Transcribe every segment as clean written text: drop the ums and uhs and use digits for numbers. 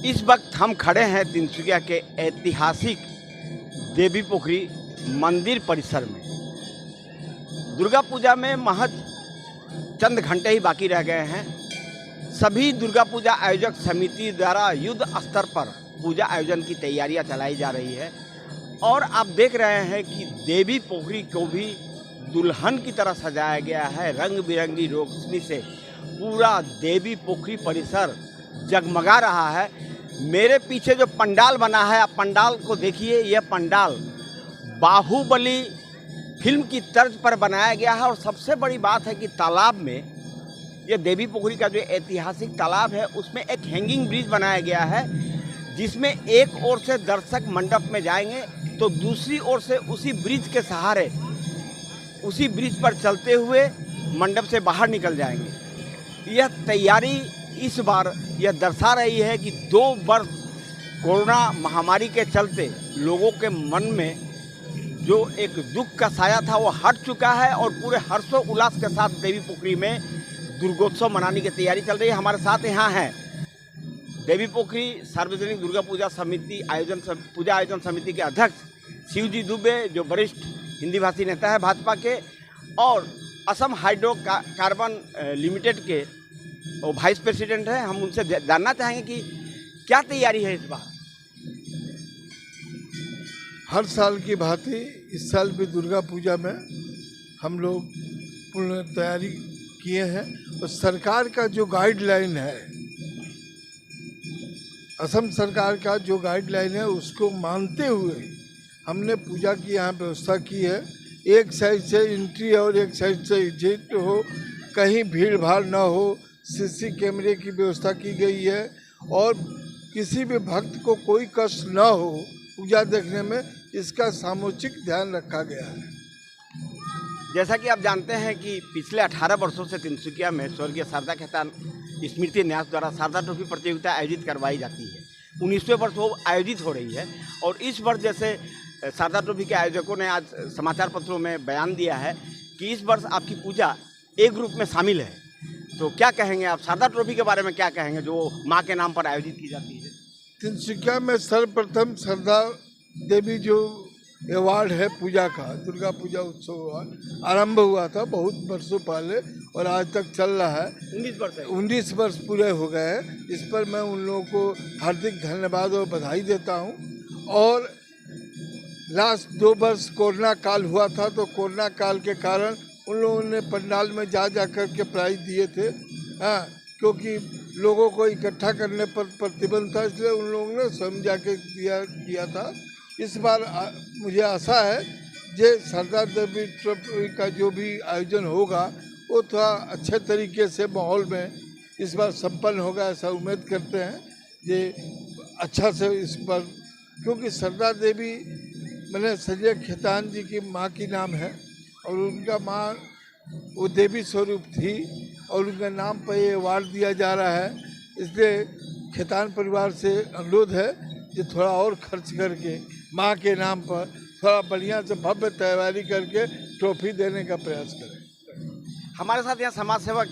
इस वक्त हम खड़े हैं तिनसुकिया के ऐतिहासिक देवी पोखरी मंदिर परिसर में। दुर्गा पूजा में महज चंद घंटे ही बाकी रह गए हैं। सभी दुर्गा पूजा आयोजक समिति द्वारा युद्ध स्तर पर पूजा आयोजन की तैयारियां चलाई जा रही है और आप देख रहे हैं कि देवी पोखरी को भी दुल्हन की तरह सजाया गया है। रंग बिरंगी रोशनी से पूरा देवी पोखरी परिसर जगमगा रहा है। मेरे पीछे जो पंडाल बना है, आप पंडाल को देखिए। यह पंडाल बाहुबली फिल्म की तर्ज पर बनाया गया है और सबसे बड़ी बात है कि तालाब में, यह देवी पोखरी का जो ऐतिहासिक तालाब है, उसमें एक हैंगिंग ब्रिज बनाया गया है, जिसमें एक ओर से दर्शक मंडप में जाएंगे तो दूसरी ओर से उसी ब्रिज के सहारे, उसी ब्रिज पर चलते हुए मंडप से बाहर निकल जाएंगे। यह तैयारी इस बार यह दर्शा रही है कि 2 वर्ष कोरोना महामारी के चलते लोगों के मन में जो एक दुख का साया था वो हट चुका है और पूरे हर्षो उल्लास के साथ देवी पोखरी में दुर्गोत्सव मनाने की तैयारी चल रही है। हमारे साथ यहाँ हैं देवी पोखरी सार्वजनिक दुर्गा पूजा समिति पूजा आयोजन समिति के अध्यक्ष शिवजी दुबे, जो वरिष्ठ हिंदी भाषी नेता है भाजपा के, और असम हाइड्रो कार्बन लिमिटेड के वो वाइस प्रेसिडेंट हैं। हम उनसे जानना चाहेंगे कि क्या तैयारी है इस बार। हर साल की भांति इस साल भी दुर्गा पूजा में हम लोग पूर्ण तैयारी किए हैं और सरकार का जो गाइडलाइन है, असम सरकार का जो गाइडलाइन है, उसको मानते हुए हमने पूजा की यहाँ व्यवस्था की है। एक साइड से एंट्री और एक साइड से एग्जिट हो, कहीं भीड़ भाड़ ना हो, सीसी कैमरे की व्यवस्था की गई है और किसी भी भक्त को कोई कष्ट ना हो पूजा देखने में, इसका सामुचिक ध्यान रखा गया है। जैसा कि आप जानते हैं कि पिछले 18 वर्षों से तिनसुकिया में स्वर्गीय शारदा खेतान स्मृति न्यास द्वारा शारदा ट्रॉफी प्रतियोगिता आयोजित करवाई जाती है। 19वें वर्ष वो आयोजित हो रही है और इस वर्ष जैसे शारदा ट्रॉफी के आयोजकों ने आज समाचार पत्रों में बयान दिया है कि इस वर्ष आपकी पूजा ए ग्रुप में शामिल है। तो क्या कहेंगे आप शारदा ट्रॉफी के बारे में, क्या कहेंगे जो माँ के नाम पर आयोजित की जाती है? तिनसुकिया में सर्वप्रथम शारदा देवी जो अवार्ड है पूजा का, दुर्गा पूजा उत्सव अवार्ड आरंभ हुआ था बहुत वर्षों पहले और आज तक चल रहा है। 19 वर्ष पूरे हो गए हैं। इस पर मैं उन लोगों को हार्दिक धन्यवाद और बधाई देता हूं। और लास्ट 2 वर्ष कोरोना काल हुआ था, तो कोरोना काल के कारण उन लोगों ने पंडाल में जा कर के प्राइज दिए थे, हाँ, क्योंकि लोगों को इकट्ठा करने पर प्रतिबंध था, इसलिए उन लोगों ने स्वयं जाके किया था। इस बार मुझे आशा है जे शारदा देवी ट्रॉफी का जो भी आयोजन होगा वो थोड़ा अच्छे तरीके से माहौल में इस बार संपन्न होगा, ऐसा उम्मीद करते हैं ये अच्छा से इस पर, क्योंकि शारदा देवी मैंने संजय खेतान जी की माँ की नाम है और उनका माँ वो देवी स्वरूप थी और उनके नाम पर ये अवार्ड दिया जा रहा है। इसलिए खेतान परिवार से अनुरोध है कि थोड़ा और खर्च करके माँ के नाम पर थोड़ा बढ़िया से भव्य तैयारी करके ट्रॉफी देने का प्रयास करें। हमारे साथ यहाँ समाज सेवक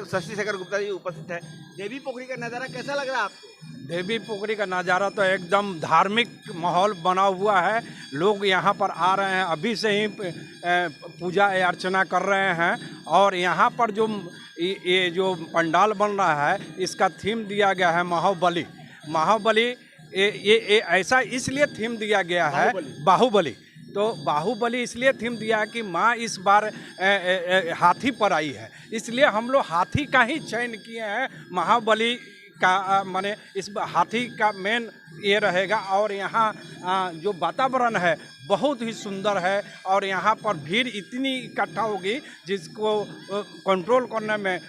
शशि शेखर गुप्ता जी उपस्थित है। देवी पोखरी का नज़ारा कैसा लग रहा है आपको? देवी पोखरी का नज़ारा तो एकदम धार्मिक माहौल बना हुआ है। लोग यहाँ पर आ रहे हैं, अभी से ही पूजा अर्चना कर रहे हैं और यहाँ पर जो ये जो पंडाल बन रहा है, इसका थीम दिया गया है महाबली। महाबली ये ऐसा इसलिए थीम दिया गया है, बाहुबली। तो बाहुबली इसलिए थीम दिया है कि माँ इस बार हाथी पर आई है, इसलिए हम लोग हाथी का ही चयन किए हैं। महाबली का माने इस हाथी का मेन ये रहेगा और यहाँ जो वातावरण है बहुत ही सुंदर है और यहाँ पर भीड़ इतनी इकट्ठा होगी जिसको कंट्रोल करने में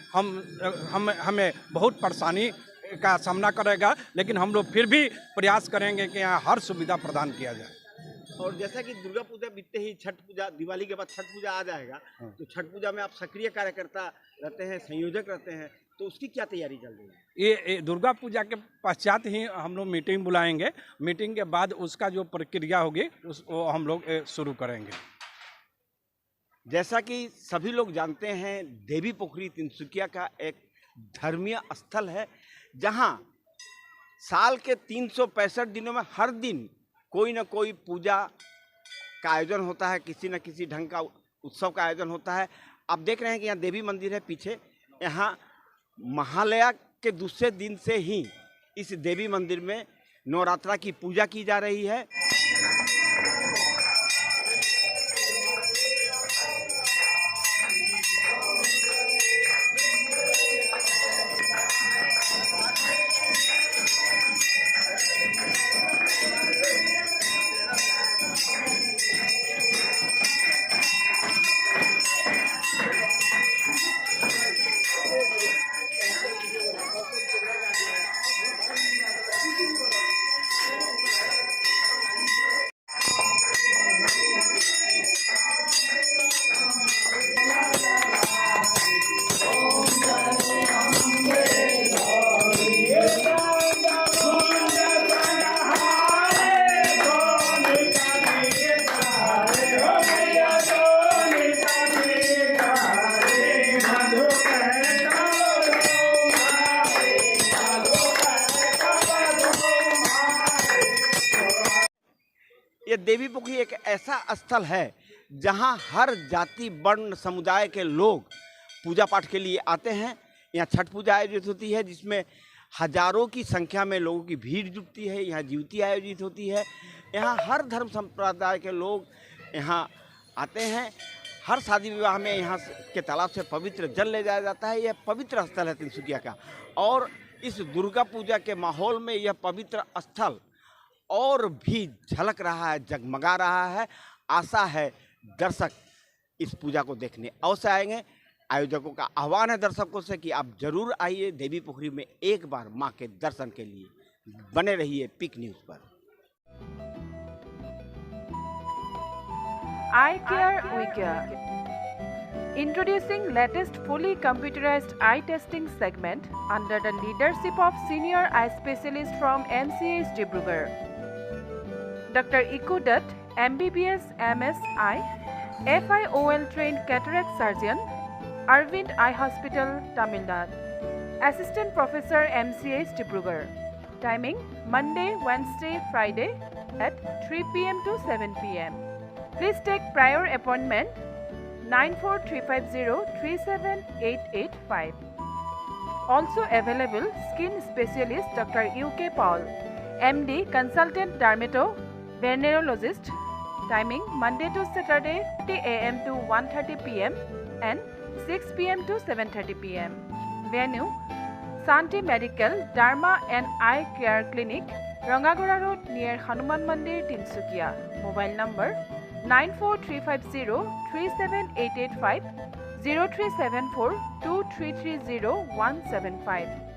हमें बहुत परेशानी का सामना करेगा, लेकिन हम लोग फिर भी प्रयास करेंगे कि यहाँ हर सुविधा प्रदान किया जाए। और जैसा कि दुर्गा पूजा बीतते ही छठ पूजा, दिवाली के बाद छठ पूजा आ जाएगा, तो छठ पूजा में आप सक्रिय कार्यकर्ता रहते हैं, संयोजक रहते हैं, तो उसकी क्या तैयारी चल रही है? ये दुर्गा पूजा के पश्चात ही हम लोग मीटिंग बुलाएंगे। मीटिंग के बाद उसका जो प्रक्रिया होगी वो हम लोग शुरू करेंगे। जैसा कि सभी लोग जानते हैं, देवी पोखरी तिनसुकिया का एक धर्मीय स्थल है, जहां साल के 365 दिनों में हर दिन कोई ना कोई पूजा का आयोजन होता है, किसी न किसी ढंग का उत्सव का आयोजन होता है। आप देख रहे हैं कि यहाँ देवी मंदिर है पीछे। यहाँ महालया के दूसरे दिन से ही इस देवी मंदिर में नवरात्रा की पूजा की जा रही है। ये देवी पोखरी एक ऐसा स्थल है जहां हर जाति वर्ण समुदाय के लोग पूजा पाठ के लिए आते हैं। यहाँ छठ पूजा आयोजित होती है जिसमें हजारों की संख्या में लोगों की भीड़ जुटती है। यहाँ जीवती आयोजित होती है। यहाँ हर धर्म संप्रदाय के लोग यहाँ आते हैं। हर शादी विवाह में यहाँ के तालाब से पवित्र जल ले जाया जाता है। यह पवित्र स्थल है तिनसुकिया का, और इस दुर्गा पूजा के माहौल में यह पवित्र स्थल और भी झलक रहा है, जगमगा रहा है। आशा है दर्शक इस पूजा को देखने अवश्य आएंगे। आयोजकों का आह्वान है दर्शकों से कि आप जरूर आइए देवी पोखरी में एक बार मां के दर्शन के लिए। बने रहिए पिक न्यूज़ पर। Eye Care We Care. Introducing latest fully computerized eye testing segment under the leadership of senior eye specialist from MCH Dibrugarh. Dr. Iku Dutt, MBBS MS Eye, FIOL trained cataract surgeon, Arvind Eye Hospital, Tamil Nadu. Assistant Professor MCH Dibrugarh. Timing Monday, Wednesday, Friday at 3 p.m. to 7 p.m. Please take prior appointment 94350-37885. Also available skin specialist Dr. UK Paul, MD Consultant Dermato Venereologist. Timing Monday to Saturday 8 a.m. to 1:30 p.m. and 6 p.m. to 7:30 p.m. Venue Santi Medical Dharma and Eye Care Clinic, Rangagora Road near Hanuman Mandir, Tinsukia. Mobile number 94350-37885, 0374-2330-175.